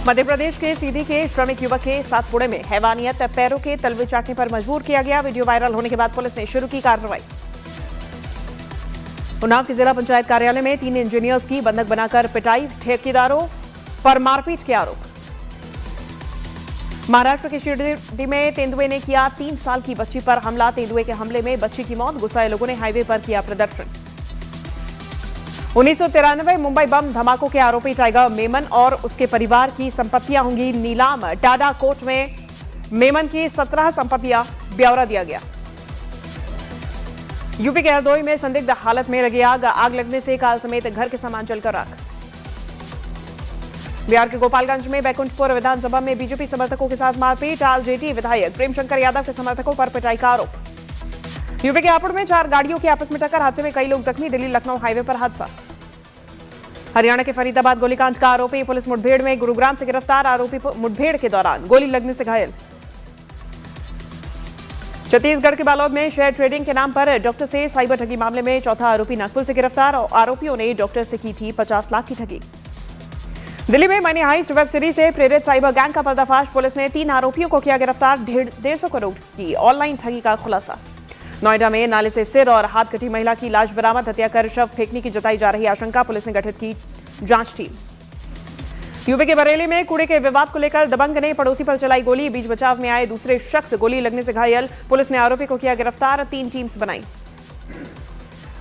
मध्य प्रदेश के सीधी के श्रमिक युवक के साथ पुणे में हैवानियत पैरों के तलवे चाटने पर मजबूर किया गया। वीडियो वायरल होने के बाद पुलिस ने शुरू की कार्रवाई। उन्नाव के जिला पंचायत कार्यालय में 3 इंजीनियर्स की बंधक बनाकर पिटाई, ठेकेदारों पर मारपीट के आरोप। महाराष्ट्र के शिरडी में तेंदुए ने किया 3 साल की बच्ची पर हमला। तेंदुए के हमले में बच्ची की मौत, गुस्साए लोगों ने हाईवे पर किया प्रदर्शन। 1993 मुंबई बम धमाकों के आरोपी टाइगर मेमन और उसके परिवार की संपत्तियां होंगी नीलाम। टाडा कोर्ट में मेमन की 17 संपत्तियां, ब्यौरा दिया गया। यूपी के हरदोई में संदिग्ध हालत में लगी आग लगने से कार समेत घर के सामान जलकर राख। बिहार के गोपालगंज में बैकुंठपुर विधानसभा में बीजेपी समर्थकों के साथ मारपीट। आरजेडी विधायक प्रेमशंकर यादव के समर्थकों पर पिटाई का आरोप। यूपी के हापुड़ में 4 गाड़ियों की आपस में टक्कर, हादसे में कई लोग जख्मी। दिल्ली लखनऊ हाईवे पर हादसा। हरियाणा के फरीदाबाद गोलीकांड का आरोपी पुलिस मुठभेड़ में गुरुग्राम से गिरफ्तार। आरोपी मुठभेड़ के दौरान गोली लगने से घायल। छत्तीसगढ़ के बालोद में शेयर ट्रेडिंग के नाम पर डॉक्टर से साइबर ठगी मामले में चौथा आरोपी नागपुर से गिरफ्तार। आरोपियों ने डॉक्टर से की थी 50 लाख की ठगी। दिल्ली में मनी हाइस्ट वेब सीरीज से प्रेरित साइबर गैंग का पर्दाफाश। पुलिस ने 3 आरोपियों को किया गिरफ्तार। 150 करोड़ की ऑनलाइन ठगी का खुलासा। नोएडा में नाले से सिर और हाथ कटी महिला की लाश बरामद। हत्या कर शव फेंकने की जताई जा रही आशंका। पुलिस ने गठित की जांच टीम। यूपी के बरेली में कूड़े के विवाद को लेकर दबंग ने पड़ोसी पर चलाई गोली। बीच बचाव में आए दूसरे शख्स गोली लगने से घायल। पुलिस ने आरोपी को किया गिरफ्तार। 3 टीम्स बनाई।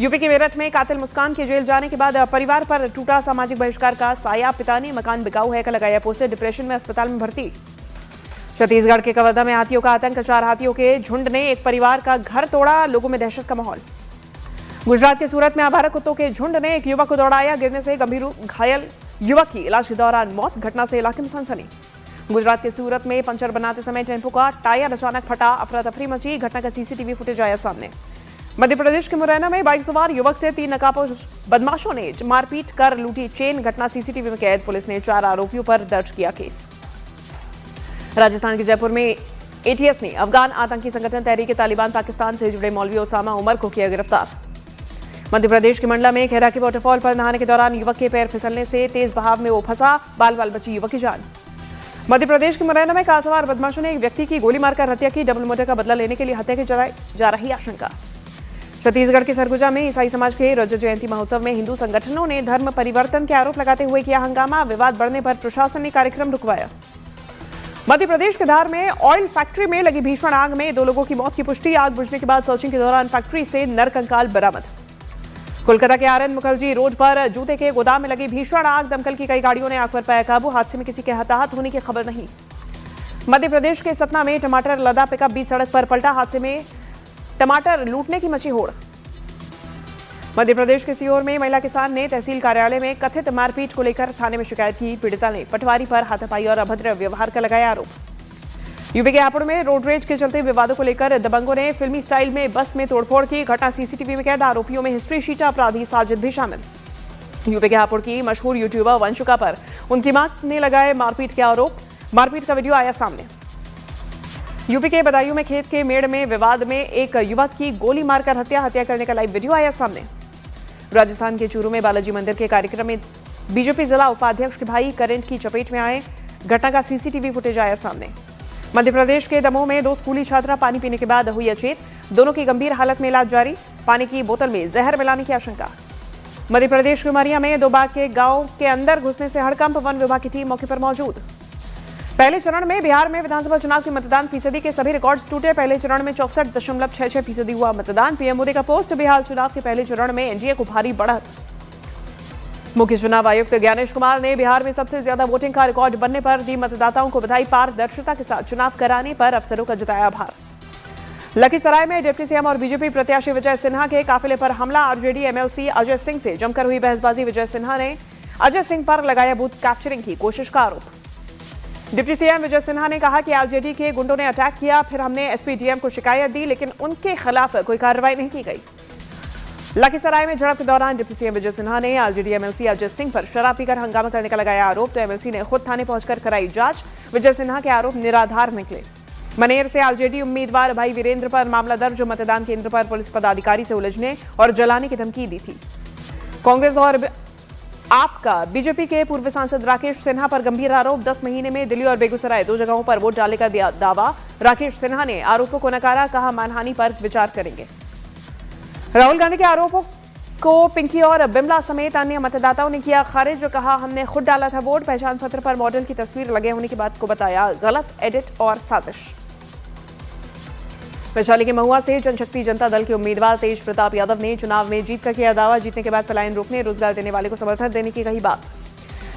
यूपी के मेरठ में कातिल मुस्कान के जेल जाने के बाद परिवार पर टूटा सामाजिक बहिष्कार का साया। पिता ने मकान बिकाऊ है का लगाया पोस्टर। डिप्रेशन में अस्पताल में भर्ती। छत्तीसगढ़ के कवर्धा में हाथियों का आतंक। 4 हाथियों के झुंड ने एक परिवार का घर तोड़ा। लोगों में दहशत का माहौल। गुजरात के सूरत में आवारा कुत्तों के झुंड ने एक युवक को दौड़ाया। गिरने से गंभीर घायल युवक की इलाज के दौरान मौत। घटना से इलाके में सनसनी। गुजरात के सूरत में पंचर बनाते समय टेम्पो का टायर अचानक फटा। अफरा तफरी मची। घटना का सीसीटीवी फुटेज आया सामने। मध्य प्रदेश के मुरैना में बाइक सवार युवक से 3 नकाबपोश बदमाशों ने मारपीट कर लूटी चेन। घटना सीसीटीवी में कैद। पुलिस ने 4 आरोपियों पर दर्ज किया केस। राजस्थान के जयपुर में एटीएस ने अफगान आतंकी संगठन तहरीक-ए-तालिबान पाकिस्तान से जुड़े मौलवी ओसामा उमर को किया गिरफ्तार। मध्य प्रदेश के मंडला में खैरा के वाटरफॉल पर नहाने के दौरान युवक के पैर फिसलने से तेज बहाव में वो फंसा। बाल बाल बची युवक की जान। मध्य प्रदेश के मुरैना में कार सवार बदमाशों ने एक व्यक्ति की गोली मारकर हत्या की। डबल मर्डर का बदला लेने के लिए हत्या की जा रही आशंका। छत्तीसगढ़ के सरगुजा में ईसाई समाज के रजत जयंती महोत्सव में हिंदू संगठनों ने धर्म परिवर्तन के आरोप लगाते हुए किया हंगामा। विवाद बढ़ने पर प्रशासन ने कार्यक्रम रुकवाया। मध्य प्रदेश के धार में ऑयल फैक्ट्री में लगी भीषण आग में 2 लोगों की मौत की पुष्टि। आग बुझने के बाद सर्चिंग के दौरान फैक्ट्री से नरकंकाल बरामद। कोलकाता के आरएन मुखर्जी रोड पर जूते के गोदाम में लगी भीषण आग। दमकल की कई गाड़ियों ने आग पर पाया काबू। हादसे में किसी के हताहत होने की खबर नहीं। मध्य प्रदेश के सतना में टमाटर लदा पिकअप बीच सड़क पर पलटा। हादसे में टमाटर लूटने की मची होड़। मध्य प्रदेश के सीहोर में महिला किसान ने तहसील कार्यालय में कथित मारपीट को लेकर थाने में शिकायत की। पीड़िता ने पटवारी पर हाथापाई और अभद्र व्यवहार का लगाया आरोप। यूपी के हापुड़ में रोड रेज के चलते विवादों को लेकर दबंगों ने फिल्मी स्टाइल में बस में तोड़फोड़ की। घटना सीसीटीवी में कैद। आरोपियों में हिस्ट्री शीटा अपराधी साजिद भी शामिल। यूपी के हापुड़ की मशहूर यूट्यूबर वंशुका पर उनकी मां ने लगाए मारपीट के आरोप। मारपीट का वीडियो आया सामने। यूपी के बदायूं में खेत के मेड़ में विवाद में एक युवक की गोली मारकर हत्या करने का लाइव वीडियो आया सामने। राजस्थान के चूरू में बालाजी मंदिर के कार्यक्रम में बीजेपी जिला उपाध्यक्ष के भाई करंट की चपेट में आए। घटना का सीसीटीवी फुटेज आया सामने। मध्य प्रदेश के दमोह में 2 स्कूली छात्रा पानी पीने के बाद हुई अचेत। दोनों की गंभीर हालत में इलाज जारी। पानी की बोतल में जहर मिलाने की आशंका। मध्य प्रदेश के उमरिया में 2 बाघ के गांव के अंदर घुसने से हड़कंप। वन विभाग की टीम मौके पर मौजूद। पहले चरण में बिहार में विधानसभा चुनाव की मतदान फीसदी के सभी रिकॉर्ड्स टूटे। पहले चरण में 64.66% हुआ मतदान। पीएम मोदी का पोस्ट। बिहार चुनाव के पहले चरण में एनडीए को भारी बढ़त। मुख्य चुनाव आयुक्त ज्ञानेश कुमार ने बिहार में सबसे ज्यादा वोटिंग का रिकॉर्ड बनने पर दी मतदाताओं को बधाई। पारदर्शिता के साथ चुनाव कराने पर अफसरों का जताया आभार। लखीसराय में डिप्टी सीएम और बीजेपी प्रत्याशी विजय सिन्हा के काफिले पर हमला। आरजेडी एमएलसी अजय सिंह से जमकर हुई बहसबाजी। विजय सिन्हा ने अजय सिंह पर लगाया बूथ कैप्चरिंग की कोशिश का आरोप। डिप्टी सीएम विजय सिन्हा ने कहा कि आरजेडी के गुंडों ने अटैक किया, फिर हमने एसपीडीएम को शिकायत दी, लेकिन उनके खिलाफ कोई कार्रवाई नहीं की गई। लखीसराय में झड़प के दौरान डिप्टी सीएम विजय सिन्हा ने आरजेडी एमएलसी अजय सिंह पर शराब पीकर हंगामा करने का लगाया आरोप। तो एमएलसी ने खुद थाने पहुंचकर कराई जांच। विजय सिन्हा के आरोप निराधार निकले। मनेर से आरजेडी उम्मीदवार भाई वीरेंद्र पर मामला दर्ज। मतदान केंद्र पर पुलिस पदाधिकारी से उलझने और जलाने की धमकी दी थी। कांग्रेस और आपका बीजेपी के पूर्व सांसद राकेश सिन्हा पर गंभीर आरोप। 10 महीने में दिल्ली और बेगूसराय 2 जगहों पर वोट डालने का दिया दावा। राकेश सिन्हा ने आरोपों को नकारा, कहा मानहानि पर विचार करेंगे। राहुल गांधी के आरोपों को पिंकी और बिमला समेत अन्य मतदाताओं ने किया खारिज। कहा हमने खुद डाला था वोट, पहचान पत्र पर मॉडल की तस्वीर लगे होने की बात को बताया गलत, एडिट और साजिश। वैशाली के महुआ से जनशक्ति जनता दल के उम्मीदवार तेज प्रताप यादव ने चुनाव में जीत का किया दावा। जीतने के बाद पलायन रोकने, रोजगार देने वाले को समर्थन देने की कही बात।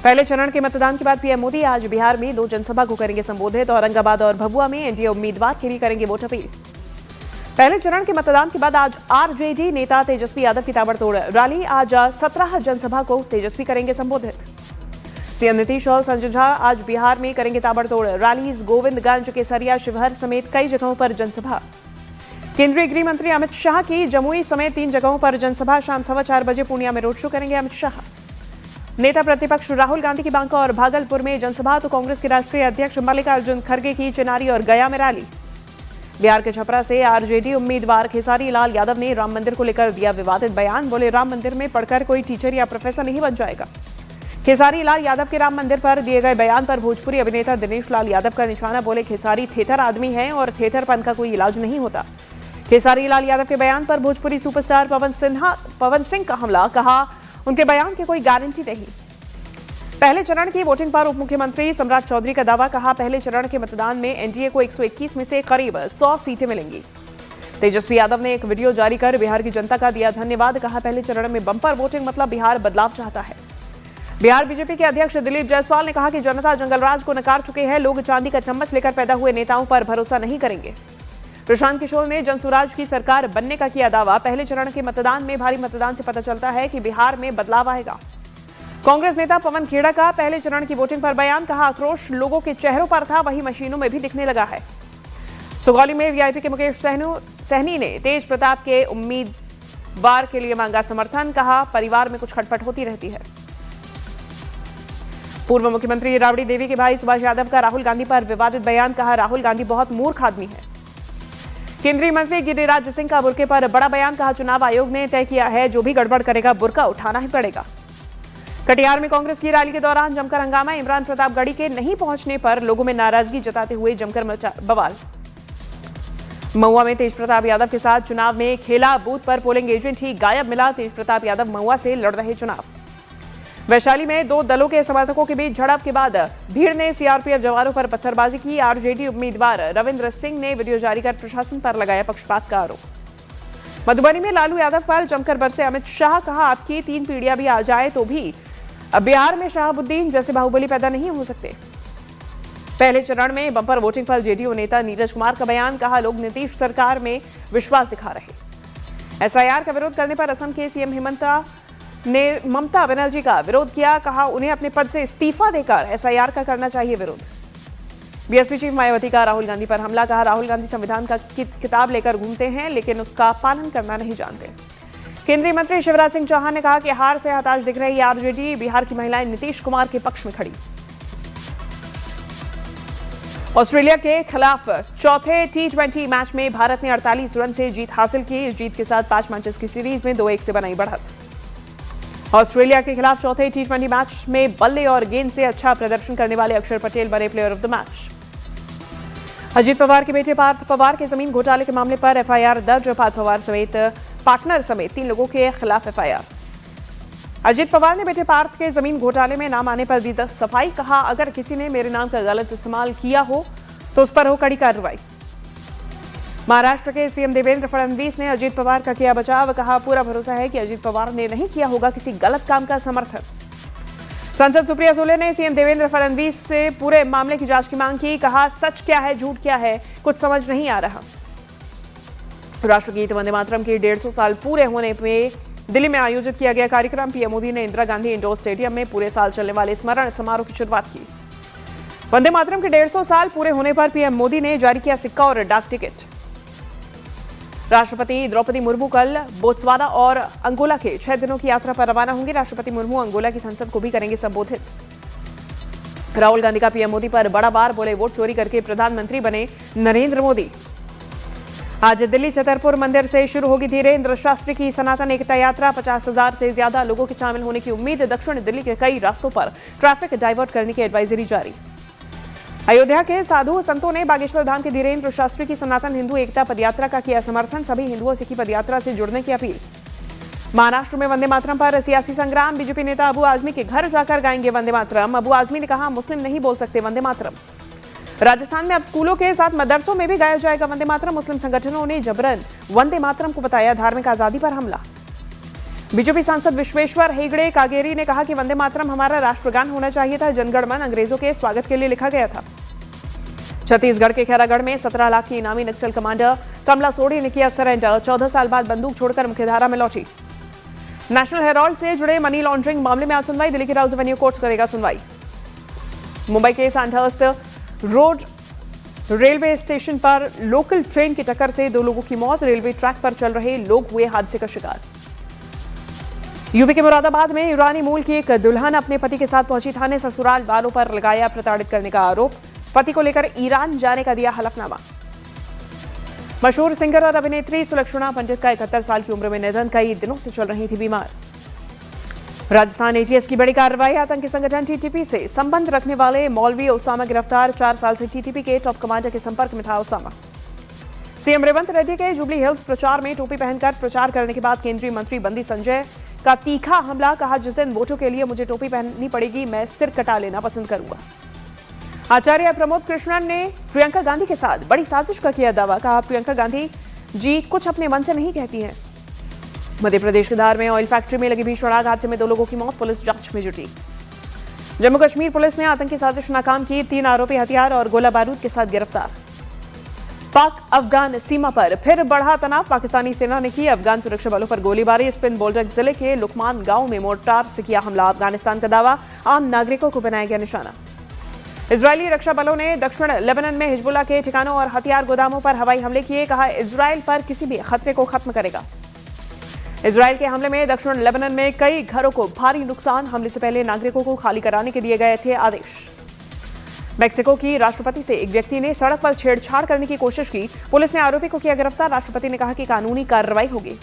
पहले चरण के मतदान के बाद पीएम मोदी आज बिहार में 2 जनसभा को करेंगे संबोधित। औरंगाबाद और भभुआ में एनडीए उम्मीदवार के लिए करेंगे वोट अपील। पहले चरण के मतदान के बाद आज आरजेडी नेता तेजस्वी यादव की ताबड़तोड़ रैली। आज 17 जनसभा को तेजस्वी करेंगे संबोधित। सीएम नीतीश और संजय झा आज बिहार में करेंगे ताबड़तोड़ रैलीज। गोविंदगंज, केसरिया, शिवहर समेत कई जगहों पर जनसभा। केंद्रीय गृह मंत्री अमित शाह की जमुई समेत 3 जगहों पर जनसभा। शाम 4:15 बजे पूर्णिया में रोड शो करेंगे अमित शाह। नेता प्रतिपक्ष राहुल गांधी की बांका और भागलपुर में जनसभा, तो कांग्रेस के राष्ट्रीय अध्यक्ष मल्लिकार्जुन खड़गे की चिनारी और गया में रैली। बिहार के छपरा से आरजेडी उम्मीदवार खेसारी लाल यादव ने राम मंदिर को लेकर दिया विवादित बयान। बोले राम मंदिर में पढ़कर कोई टीचर या प्रोफेसर नहीं बन जाएगा। खेसारी लाल यादव के राम मंदिर पर दिए गए बयान पर भोजपुरी अभिनेता दिनेश लाल यादव का निशाना। बोले खेसारी थेथर आदमी है और थेथरपन का कोई इलाज नहीं होता। खेसारी लाल यादव के बयान पर भोजपुरी सुपरस्टार पवन सिंह का हमला। कहा उनके बयान की कोई गारंटी नहीं। पहले चरण की वोटिंग पर उप मुख्यमंत्री सम्राट चौधरी का दावा। कहा पहले चरण के मतदान में एनडीए को 121 में से करीब 100 सीटें मिलेंगी। तेजस्वी यादव ने एक वीडियो जारी कर बिहार की जनता का दिया धन्यवाद। कहा पहले चरण में बंपर वोटिंग मतलब बिहार बदलाव चाहता है। बिहार बीजेपी के अध्यक्ष दिलीप जायसवाल ने कहा कि जनता जंगलराज को नकार चुके हैं। लोग चांदी का चम्मच लेकर पैदा हुए नेताओं पर भरोसा नहीं करेंगे। प्रशांत किशोर ने जनसुराज की सरकार बनने का किया दावा। पहले चरण के मतदान में भारी मतदान से पता चलता है कि बिहार में बदलाव आएगा। कांग्रेस नेता पवन खेड़ा का पहले चरण की वोटिंग पर बयान। कहा आक्रोश लोगों के चेहरों पर था, वही मशीनों में भी दिखने लगा है। सुगौली में वीआईपी के मुकेश सहनी ने तेज प्रताप के उम्मीदवार के लिए मांगा समर्थन। कहा परिवार में कुछ खटपट होती रहती है। पूर्व मुख्यमंत्री राबड़ी देवी के भाई सुभाष यादव का राहुल गांधी पर विवादित बयान। कहा राहुल गांधी बहुत मूर्ख आदमी है। केंद्रीय मंत्री गिरिराज सिंह का बुर्के पर बड़ा बयान। कहा चुनाव आयोग ने तय किया है जो भी गड़बड़ करेगा बुर्का उठाना ही पड़ेगा। कटिहार में कांग्रेस की रैली के दौरान जमकर हंगामा। इमरान प्रतापगढ़ी के नहीं पहुंचने पर लोगों में नाराजगी जताते हुए जमकर मचा बवाल। महुआ में तेज प्रताप यादव के साथ चुनाव में खेला। बूथ पर पोलिंग एजेंट ही गायब मिला। तेज प्रताप यादव महुआ से लड़ रहे चुनाव। वैशाली में 2 दलों के समर्थकों के बीच झड़प के बाद भीड़ ने सीआरपीएफ जवानों पर पत्थरबाजी की। आरजेडी उम्मीदवार रविंद्र सिंह ने वीडियो जारी कर प्रशासन पर लगाया पक्षपात का आरोप। मधुबनी में लालू यादव पर जमकर बरसे अमित शाह। कहा आपकी 3 पीढ़ियां भी आ जाए तो भी अब बिहार में शहाबुद्दीन जैसे बाहुबली पैदा नहीं हो सकते। पहले चरण में बंपर वोटिंग पर जेडीयू नेता नीरज कुमार का बयान। कहा लोग नीतीश सरकार में विश्वास दिखा रहे। एसआईआर का विरोध करने पर असम के सीएम हेमंत ने ममता बनर्जी का विरोध किया। कहा उन्हें अपने पद से इस्तीफा देकर एसआईआर का करना चाहिए विरोध। बीएसपी चीफ मायावती का राहुल गांधी पर हमला। कहा राहुल गांधी संविधान का किताब लेकर घूमते हैं लेकिन उसका पालन करना नहीं जानते। केंद्रीय मंत्री शिवराज सिंह चौहान ने कहा कि हार से हताश दिख रही आरजेडी। बिहार की महिलाएं नीतीश कुमार के पक्ष में खड़ी। ऑस्ट्रेलिया के खिलाफ चौथे टी20 मैच में भारत ने 48 रन से जीत हासिल की। इस जीत के साथ 5 मैचेस की सीरीज में 2-1 से बनाई बढ़त। ऑस्ट्रेलिया के खिलाफ चौथे टी20 मैच में बल्ले और गेंद से अच्छा प्रदर्शन करने वाले अक्षर पटेल बने player of the match. Ajit Pawar के बेटे पार्थ पवार के जमीन घोटाले के मामले पर एफआईआर दर्ज। पार्थ पवार समेत पार्टनर समेत 3 लोगों के खिलाफ एफआईआर। अजीत पवार ने बेटे पार्थ के जमीन घोटाले में नाम आने पर दी सफाई। कहा अगर किसी ने मेरे नाम का गलत इस्तेमाल किया हो तो उस पर हो कड़ी कार्रवाई। महाराष्ट्र के सीएम देवेंद्र फडणवीस ने अजीत पवार का किया बचाव। कहा पूरा भरोसा है कि अजीत पवार ने नहीं किया होगा किसी गलत काम का समर्थन। सांसद सुप्रिया सुले ने सीएम देवेंद्र फडणवीस से पूरे मामले की जांच की मांग की। कहा सच क्या है झूठ क्या है कुछ समझ नहीं आ रहा। राष्ट्रगीत वंदे मातरम के 150 साल पूरे होने में दिल्ली में आयोजित किया गया कार्यक्रम। पीएम मोदी ने इंदिरा गांधी इंडोर स्टेडियम में पूरे साल चलने वाले स्मरण समारोह की शुरुआत की। वंदे मातरम के 150 साल पूरे होने पर पीएम मोदी ने जारी किया सिक्का और डाक टिकट। राष्ट्रपति द्रौपदी मुर्मू कल बोत्सवाना और अंगोला के 6 दिनों की यात्रा पर रवाना होंगी। राष्ट्रपति मुर्मू अंगोला की संसद को भी करेंगे संबोधित। राहुल गांधी का पीएम मोदी पर बड़ा वार। बोले वोट चोरी करके प्रधानमंत्री बने नरेंद्र मोदी। आज दिल्ली छतरपुर मंदिर से शुरू होगी धीरेन्द्र शास्त्री की सनातन एकता यात्रा। 50,000 से ज्यादा लोगों के शामिल होने की उम्मीद। दक्षिण दिल्ली के कई रास्तों पर ट्रैफिक डाइवर्ट करने की एडवाइजरी जारी। अयोध्या के साधु संतों ने बागेश्वर धाम के धीरेन्द्र शास्त्री की सनातन हिंदू एकता पदयात्रा का किया समर्थन। सभी हिंदुओं से की पदयात्रा से जुड़ने की अपील। महाराष्ट्र में वंदे मातरम पर सियासी संग्राम। बीजेपी नेता अबू आजमी के घर जाकर गाएंगे वंदे मातरम। अबू आजमी ने कहा, मुस्लिम नहीं बोल सकते वंदे मातरम। राजस्थान में अब स्कूलों के साथ मदरसों में भी गाया जाएगा वंदे मातरम। मुस्लिम संगठनों ने जबरन वंदे मातरम को बताया धार्मिक आजादी पर हमला। बीजेपी सांसद विश्वेश्वर हेगड़े कागेरी ने कहा कि वंदे मातरम हमारा राष्ट्रगान होना चाहिए था। जनगणमन अंग्रेजों के स्वागत के लिए लिखा गया था। छत्तीसगढ़ के खैरागढ़ में 17 लाख की इनामी नक्सल कमांडर कमला सोढ़ी ने किया सरेंडर। 14 साल बाद बंदूक छोड़कर मुख्यधारा में लौटी। नेशनल हेराल्ड से जुड़े मनी लॉन्ड्रिंग मामले में आज सुनवाई। दिल्ली की राउज एवेन्यू कोर्ट करेगा सुनवाई। मुंबई के सैंडहर्स्ट रोड रेलवे स्टेशन पर लोकल ट्रेन की टक्कर से 2 लोगों की मौत। रेलवे ट्रैक पर चल रहे लोग हुए हादसे का शिकार। यूपी के मुरादाबाद में ईरानी मूल की एक दुल्हन अपने पति के साथ पहुंची थाने। ससुराल वालों पर लगाया प्रताड़ित करने का आरोप। पति को लेकर ईरान जाने का दिया हलफनामा। मशहूर सिंगर और अभिनेत्री सुलक्षणा पंडित का 71 साल की उम्र में निधन। कई दिनों से चल रही थी बीमार। राजस्थान एटीएस की बड़ी कार्रवाई। आतंकी संगठन टीटीपी से संबंध रखने वाले मौलवी ओसामा गिरफ्तार। 4 साल से टीटीपी के टॉप कमांडर के संपर्क में था ओसामा। सीएम रेवंत रेड्डी के जुबली हिल्स प्रचार में टोपी पहनकर प्रचार करने के बाद केंद्रीय मंत्री बंदी संजय का तीखा हमला। कहा, जिस दिन वोटों के लिए मुझे टोपी पहननी पड़ेगी मैं सिर कटा लेना पसंद करूंगा। आचार्य प्रमोद कृष्णन ने प्रियंका गांधी के साथ बड़ी साजिश का किया दावा। कहा, प्रियंका गांधी जी कुछ अपने मन से नहीं कहती हैं। मध्य प्रदेश के धार में ऑयल फैक्ट्री में लगी भीषण आग। हादसे में 2 लोगों की मौत। पुलिस जांच में जुटी। जम्मू कश्मीर पुलिस ने आतंकी साजिश नाकाम की। 3 आरोपी हथियार और गोला बारूद के साथ गिरफ्तार। पाक अफगान सीमा पर फिर बढ़ा तनाव। पाकिस्तानी सेना ने की अफगान सुरक्षा बलों पर गोलीबारी। स्पिन बोल्डक जिले के लुकमान गांव में मोर्टार से किया हमला। अफगानिस्तान का दावा, आम नागरिकों को बनाया गया निशाना। इजरायली रक्षा बलों ने दक्षिण लेबनान में हिजबुल्लाह के ठिकानों और हथियार गोदामों पर हवाई हमले किए। कहा, इजरायल पर किसी भी खतरे को खत्म करेगा। इजरायल के हमले में दक्षिण लेबनान में कई घरों को भारी नुकसान। हमले से पहले नागरिकों को खाली कराने के दिए गए थे आदेश। मेक्सिको की राष्ट्रपति से एक व्यक्ति ने सड़क पर छेड़छाड़ करने की कोशिश की। पुलिस ने आरोपी को किया गिरफ्तार। राष्ट्रपति ने कहा कि कानूनी कार्रवाई होगी।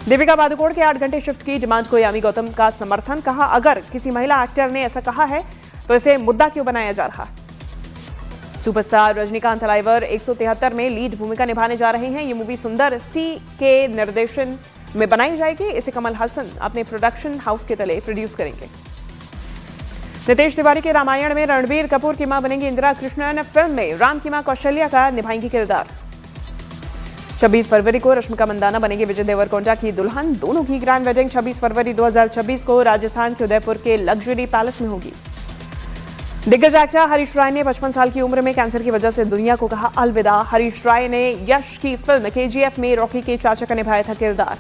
दीपिका पादुकोण के 8 घंटे शिफ्ट की डिमांड को यामी गौतम का समर्थन। कहा, अगर किसी महिला एक्टर ने ऐसा कहा है तो इसे मुद्दा क्यों बनाया जा रहा। सुपरस्टार रजनीकांत अलाइवर 173 में लीड भूमिका निभाने जा रहे हैं। ये मूवी सुंदर सी के निर्देशन में बनाई जाएगी। इसे कमल हसन अपने प्रोडक्शन हाउस के तले प्रोड्यूस करेंगे। नितेश तिवारी के रामायण में रणबीर कपूर की मां बनेंगी इंदिरा कृष्णन। फिल्म में राम की मां कौशल्या का निभाएंगी किरदार। 26 फरवरी को रश्मिका मंदाना बनेंगे विजय देवरकोंडा की दुल्हन। दोनों की ग्रैंड वेडिंग 26 फरवरी 2026 को राजस्थान के उदयपुर के लग्जरी पैलेस में होगी। दिग्गज एक्टर हरीश राय ने 55 साल की उम्र में कैंसर की वजह से दुनिया को कहा अलविदा। हरीश राय ने यश की फिल्म केजीएफ में रॉकी के चाचा का निभाया था किरदार।